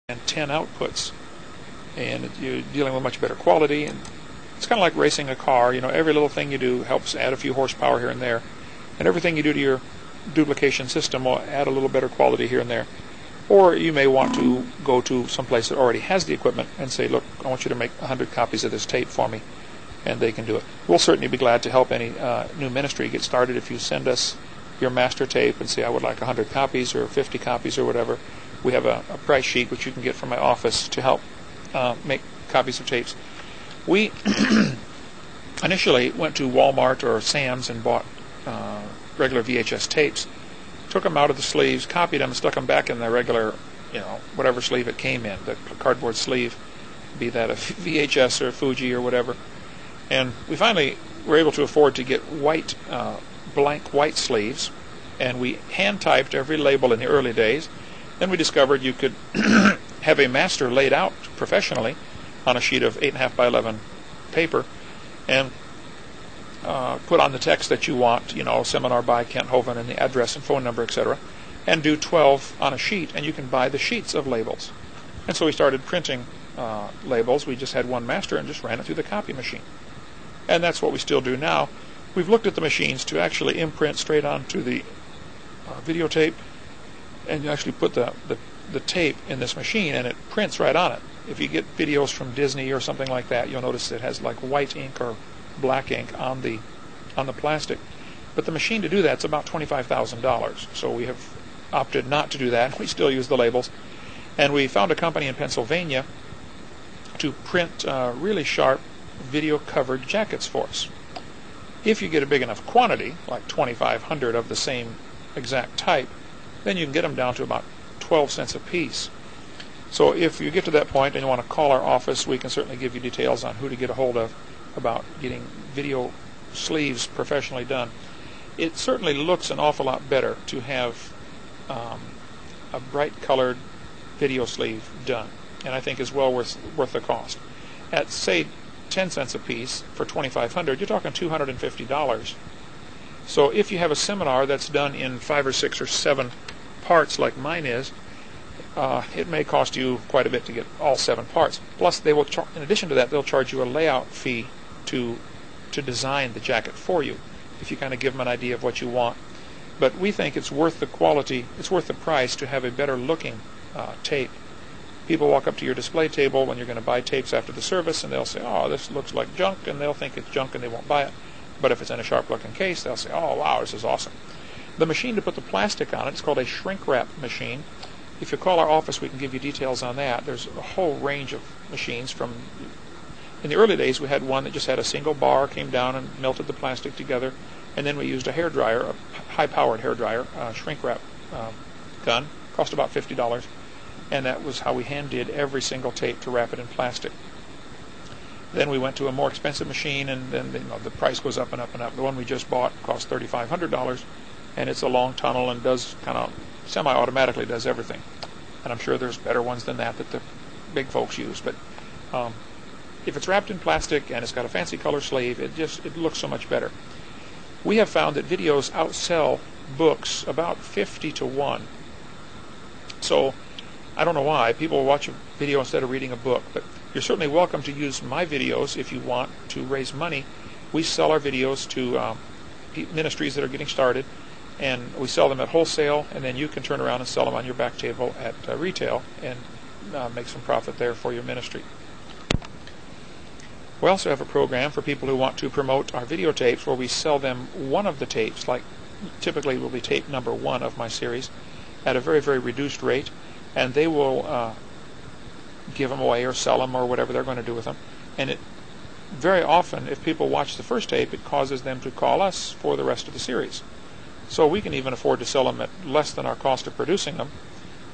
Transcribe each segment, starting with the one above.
and 10 outputs, and you're dealing with much better quality. And it's kind of like racing a car. You know, every little thing you do helps add a few horsepower here and there, and everything you do to your duplication system will add a little better quality here and there. Or you may want to go to some place that already has the equipment and say, look, I want you to make 100 copies of this tape for me, and they can do it. We'll certainly be glad to help any new ministry get started. If you send us your master tape and say, I would like 100 copies or 50 copies or whatever, we have a price sheet which you can get from my office to help make copies of tapes. We initially went to Walmart or Sam's and bought regular VHS tapes, took them out of the sleeves, copied them, and stuck them back in the regular, whatever sleeve it came in, the cardboard sleeve, be that a VHS or a Fuji or whatever. And we finally were able to afford to get white, blank white sleeves, and we hand-typed every label in the early days. Then we discovered you could have a master laid out professionally on a sheet of 8.5 by 11 paper, and put on the text that you want, seminar by Kent Hovind and the address and phone number, etc., and do 12 on a sheet, and you can buy the sheets of labels. And so we started printing labels. We just had one master and just ran it through the copy machine. And that's what we still do now. We've looked at the machines to actually imprint straight onto the videotape, and you actually put the tape in this machine, and it prints right on it. If you get videos from Disney or something like that, you'll notice it has like white ink or black ink on the plastic. But the machine to do that's about $25,000. So we have opted not to do that. We still use the labels. And we found a company in Pennsylvania to print really sharp video covered jackets for us. If you get a big enough quantity, like 2,500 of the same exact type, then you can get them down to about 12 cents a piece. So if you get to that point and you want to call our office, we can certainly give you details on who to get a hold of about getting video sleeves professionally done. It certainly looks an awful lot better to have a bright colored video sleeve done, and I think is well worth the cost. At, say, 10 cents a piece for 2,500, you're talking $250. So if you have a seminar that's done in 5 or 6 or 7 parts like mine is, it may cost you quite a bit to get all 7 parts. Plus, they will, in addition to that, they'll charge you a layout fee to design the jacket for you, if you kind of give them an idea of what you want. But we think it's worth the quality, it's worth the price to have a better looking tape. People walk up to your display table when you're going to buy tapes after the service, and they'll say, oh, this looks like junk, and they'll think it's junk and they won't buy it. But if it's in a sharp looking case, they'll say, oh, wow, this is awesome. The machine to put the plastic on it's called a shrink wrap machine. If you call our office, we can give you details on that. There's a whole range of machines. In the early days, we had one that just had a single bar, came down and melted the plastic together, and then we used a hairdryer, a high-powered hairdryer, shrink wrap gun, cost about $50, and that was how we hand did every single tape to wrap it in plastic. Then we went to a more expensive machine, and then the price goes up and up and up. The one we just bought cost $3,500, and it's a long tunnel and does kind of semi-automatically does everything. And I'm sure there's better ones than that the big folks use. But if it's wrapped in plastic and it's got a fancy color sleeve, it looks so much better. We have found that videos outsell books about 50 to 1. So I don't know why. People watch a video instead of reading a book. But you're certainly welcome to use my videos if you want to raise money. We sell our videos to ministries that are getting started, and we sell them at wholesale, and then you can turn around and sell them on your back table at retail and make some profit there for your ministry. We also have a program for people who want to promote our videotapes where we sell them one of the tapes, like typically will be tape number 1 of my series, at a very, very reduced rate, and they will give them away or sell them or whatever they're going to do with them. And it very often, if people watch the first tape, it causes them to call us for the rest of the series. So we can even afford to sell them at less than our cost of producing them,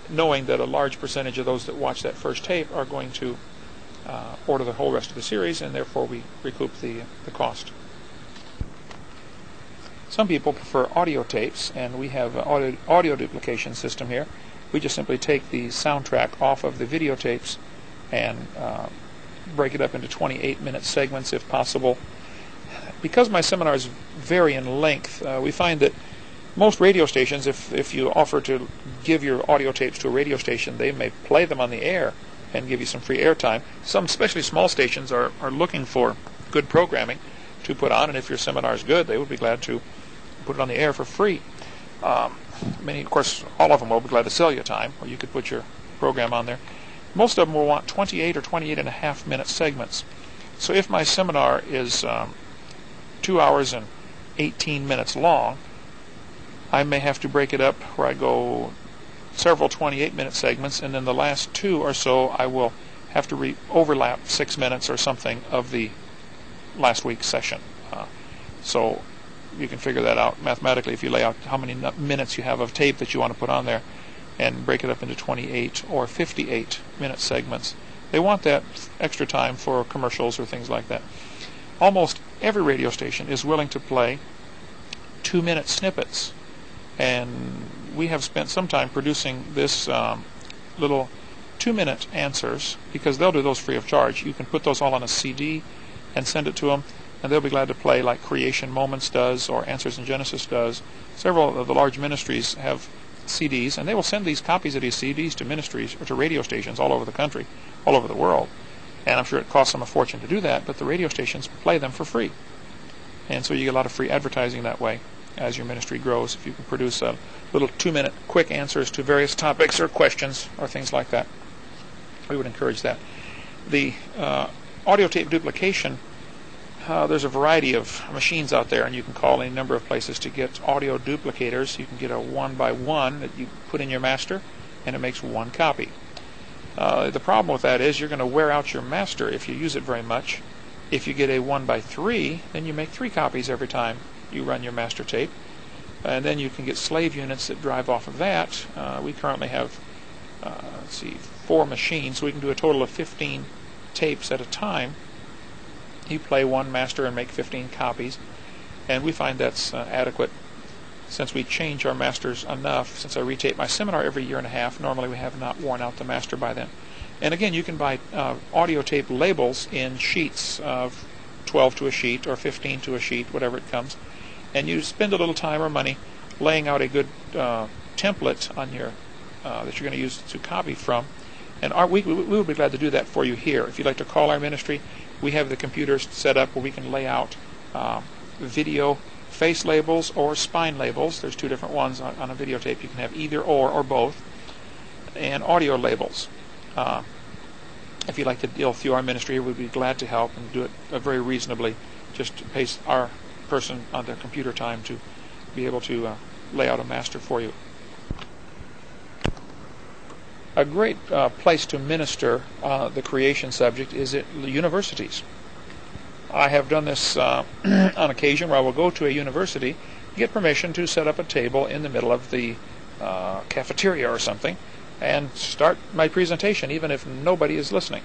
knowing that a large percentage of those that watch that first tape are going to order the whole rest of the series, and therefore we recoup the cost. Some people prefer audio tapes, and we have an audio duplication system here. We just simply take the soundtrack off of the videotapes and break it up into 28-minute segments if possible. Because my seminars vary in length, we find that Most radio stations, if you offer to give your audio tapes to a radio station, they may play them on the air and give you some free airtime. Some, especially small stations, are looking for good programming to put on, and if your seminar is good, they would be glad to put it on the air for free. Many, of course, all of them will be glad to sell you time, or you could put your program on there. Most of them will want 28 or 28 and a half minute segments. So if my seminar is 2 hours and 18 minutes long, I may have to break it up where I go several 28-minute segments, and then the last 2 or so I will have to overlap 6 minutes or something of the last week's session. So you can figure that out mathematically if you lay out how many minutes you have of tape that you want to put on there and break it up into 28 or 58-minute segments. They want that extra time for commercials or things like that. Almost every radio station is willing to play 2-minute snippets, and we have spent some time producing this little 2-minute answers, because they'll do those free of charge. You can put those all on a CD and send it to them, and they'll be glad to play, like Creation Moments does or Answers in Genesis does. Several of the large ministries have CDs, and they will send these copies of these CDs to ministries or to radio stations all over the country, all over the world. And I'm sure it costs them a fortune to do that, but the radio stations play them for free. And so you get a lot of free advertising that way as your ministry grows, if you can produce a little 2-minute quick answers to various topics or questions or things like that. We would encourage that. The audio tape duplication, there's a variety of machines out there, and you can call any number of places to get audio duplicators. You can get a 1x1 that you put in your master, and it makes 1 copy. The problem with that is you're going to wear out your master if you use it very much. If you get a 1x3, then you make 3 copies every time you run your master tape, and then you can get slave units that drive off of that. We currently have 4 machines, so we can do a total of 15 tapes at a time. You play 1 master and make 15 copies, and we find that's adequate. Since we change our masters enough, since I retape my seminar every year and a half, normally we have not worn out the master by then. And again, you can buy audio tape labels in sheets of 12 to a sheet or 15 to a sheet, whatever it comes, and you spend a little time or money laying out a good template on your that you're going to use to copy from. And we would be glad to do that for you here. If you'd like to call our ministry, we have the computers set up where we can lay out video face labels or spine labels. There's 2 different ones on a videotape. You can have either or both. And audio labels. If you'd like to deal through our ministry, we'd be glad to help and do it very reasonably. Just to pay our person on their computer time to be able to lay out a master for you. A great place to minister the creation subject is at universities. I have done this on occasion where I will go to a university, get permission to set up a table in the middle of the cafeteria or something, and start my presentation even if nobody is listening.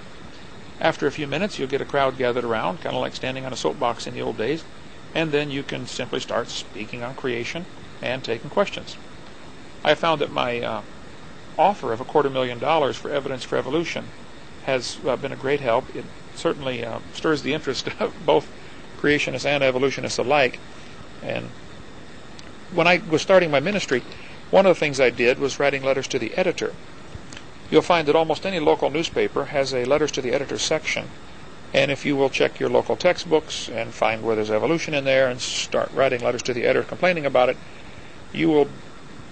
After a few minutes, you'll get a crowd gathered around, kind of like standing on a soapbox in the old days, and then you can simply start speaking on creation and taking questions. I found that my offer of $250,000 for Evidence for Evolution has been a great help. It certainly stirs the interest of both creationists and evolutionists alike. And when I was starting my ministry, one of the things I did was writing letters to the editor. You'll find that almost any local newspaper has a letters to the editor section. And if you will check your local textbooks and find where there's evolution in there and start writing letters to the editor complaining about it, you will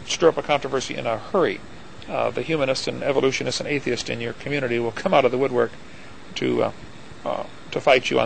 stir up a controversy in a hurry. The humanists and evolutionists and atheists in your community will come out of the woodwork to fight you on